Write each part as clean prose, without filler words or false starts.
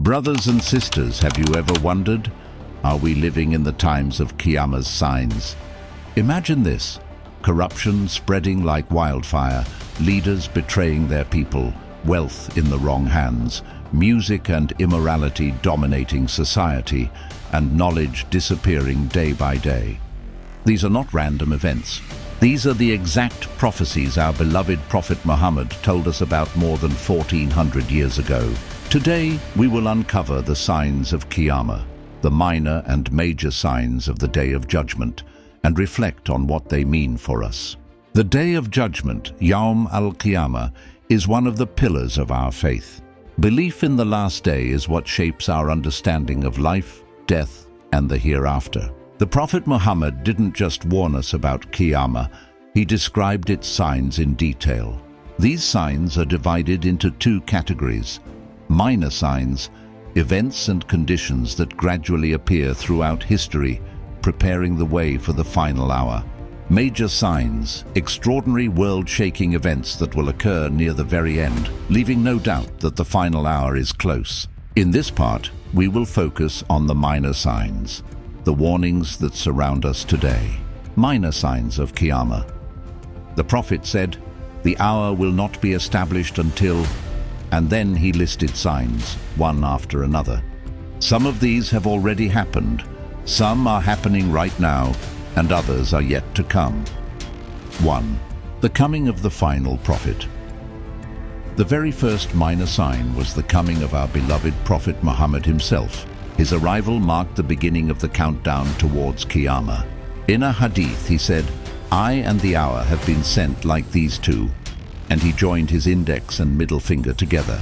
Brothers and sisters, have you ever wondered? Are we living in the times of Qiyamah's signs? Imagine this: corruption spreading like wildfire, leaders betraying their people, wealth in the wrong hands, music and immorality dominating society, and knowledge disappearing day by day. These are not random events. These are the exact prophecies our beloved Prophet Muhammad told us about more than 1400 years ago. Today, we will uncover the signs of Qiyamah, the minor and major signs of the Day of Judgment, and reflect on what they mean for us. The Day of Judgment, Yawm al-Qiyamah, is one of the pillars of our faith. Belief in the last day is what shapes our understanding of life, death, and the hereafter. The Prophet Muhammad didn't just warn us about Qiyamah, he described its signs in detail. These signs are divided into two categories: minor signs, events and conditions that gradually appear throughout history, preparing the way for the final hour. Major signs, extraordinary world-shaking events that will occur near the very end, leaving no doubt that the final hour is close. In this part, we will focus on the minor signs, the warnings that surround us today. Minor signs of Qiyamah. The Prophet said, "The hour will not be established until..." And then he listed signs, one after another. Some of these have already happened, some are happening right now, and others are yet to come. 1. The coming of the final prophet. The very first minor sign was the coming of our beloved Prophet Muhammad himself. His arrival marked the beginning of the countdown towards Qiyamah. In a hadith, he said, "I and the hour have been sent like these two," and he joined his index and middle finger together.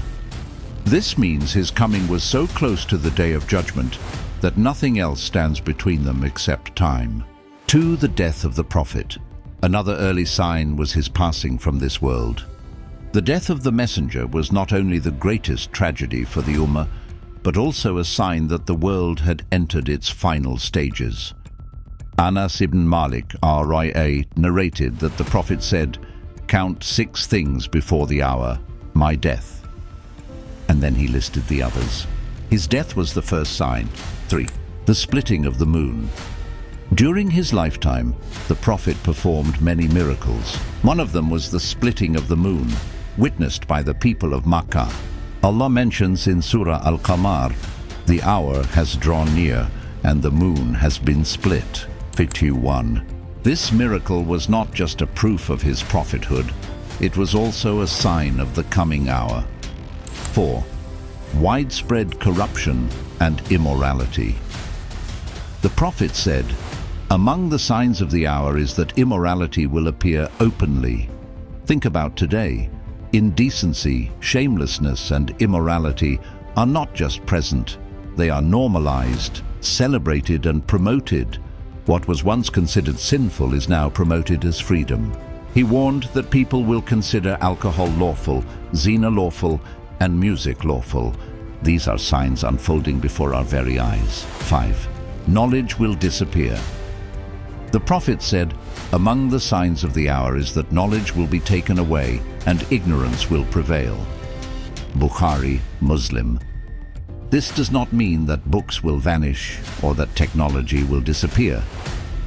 This means his coming was so close to the Day of Judgment that nothing else stands between them except time. 2. The death of the Prophet. Another early sign was his passing from this world. The death of the messenger was not only the greatest tragedy for the Ummah, but also a sign that the world had entered its final stages. Anas ibn Malik, R.I.A., narrated that the Prophet said, "Count 6 things before the hour, my death." And then he listed the others. His death was the first sign. 3. The splitting of the moon. During his lifetime, the Prophet performed many miracles. One of them was the splitting of the moon, witnessed by the people of Makkah. Allah mentions in Surah Al-Qamar, "The hour has drawn near, and the moon has been split." 51. This miracle was not just a proof of his prophethood, it was also a sign of the coming hour. 4. Widespread corruption and immorality. The Prophet said, "Among the signs of the hour is that immorality will appear openly." Think about today. Indecency, shamelessness, and immorality are not just present, they are normalized, celebrated, and promoted. What was once considered sinful is now promoted as freedom. He warned that people will consider alcohol lawful, zina lawful, and music lawful. These are signs unfolding before our very eyes. 5. Knowledge will disappear. The Prophet said, "Among the signs of the hour is that knowledge will be taken away and ignorance will prevail." Bukhari, Muslim. This does not mean that books will vanish or that technology will disappear.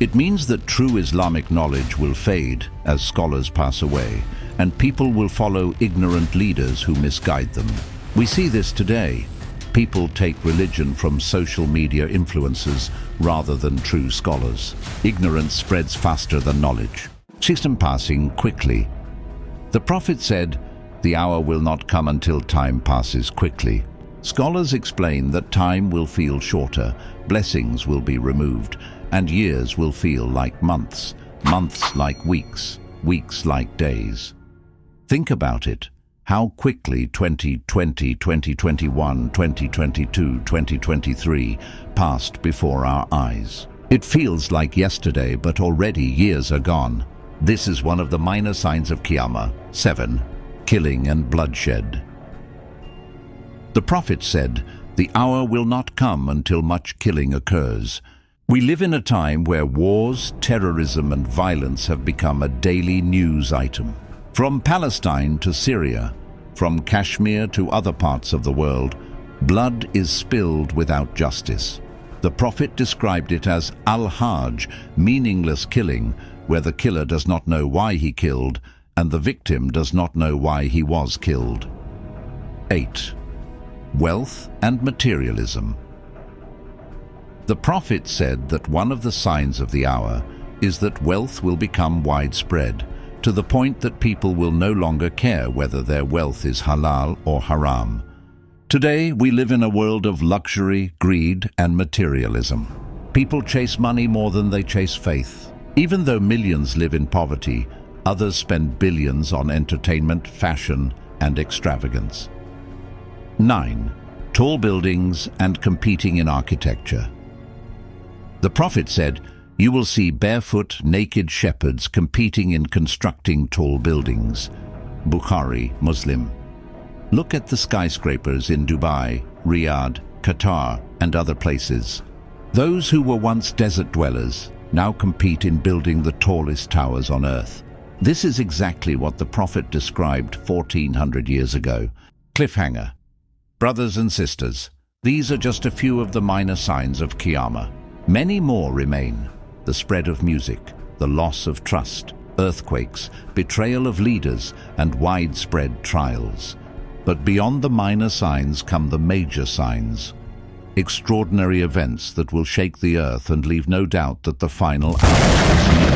It means that true Islamic knowledge will fade as scholars pass away, and people will follow ignorant leaders who misguide them. We see this today. People take religion from social media influencers rather than true scholars. Ignorance spreads faster than knowledge. System passing quickly. The Prophet said, "The hour will not come until time passes quickly." Scholars explain that time will feel shorter, blessings will be removed, and years will feel like months, months like weeks, weeks like days. Think about it. How quickly 2020, 2021, 2022, 2023 passed before our eyes. It feels like yesterday, but already years are gone. This is one of the minor signs of Qiyamah. 7. Killing and bloodshed. The Prophet said, "The hour will not come until much killing occurs." We live in a time where wars, terrorism, and violence have become a daily news item. From Palestine to Syria, from Kashmir to other parts of the world, Blood is spilled without justice. The Prophet described it as al-hajj, meaningless killing, where the killer does not know why he killed and the victim does not know why he was killed. 8. Wealth and materialism. The Prophet said that one of the signs of the hour is that wealth will become widespread, to the point that people will no longer care whether their wealth is halal or haram. Today, we live in a world of luxury, greed, and materialism. People chase money more than they chase faith. Even though millions live in poverty, others spend billions on entertainment, fashion, and extravagance. 9. Tall buildings and competing in architecture. The Prophet said, "You will see barefoot, naked shepherds competing in constructing tall buildings." Bukhari, Muslim. Look at the skyscrapers in Dubai, Riyadh, Qatar, and other places. Those who were once desert dwellers now compete in building the tallest towers on earth. This is exactly what the Prophet described 1400 years ago. Cliffhanger. Brothers and sisters, these are just a few of the minor signs of Qiyamah. Many more remain. The spread of music, the loss of trust, earthquakes, betrayal of leaders, and widespread trials. But beyond the minor signs come the major signs. Extraordinary events that will shake the earth and leave no doubt that the final hour is near.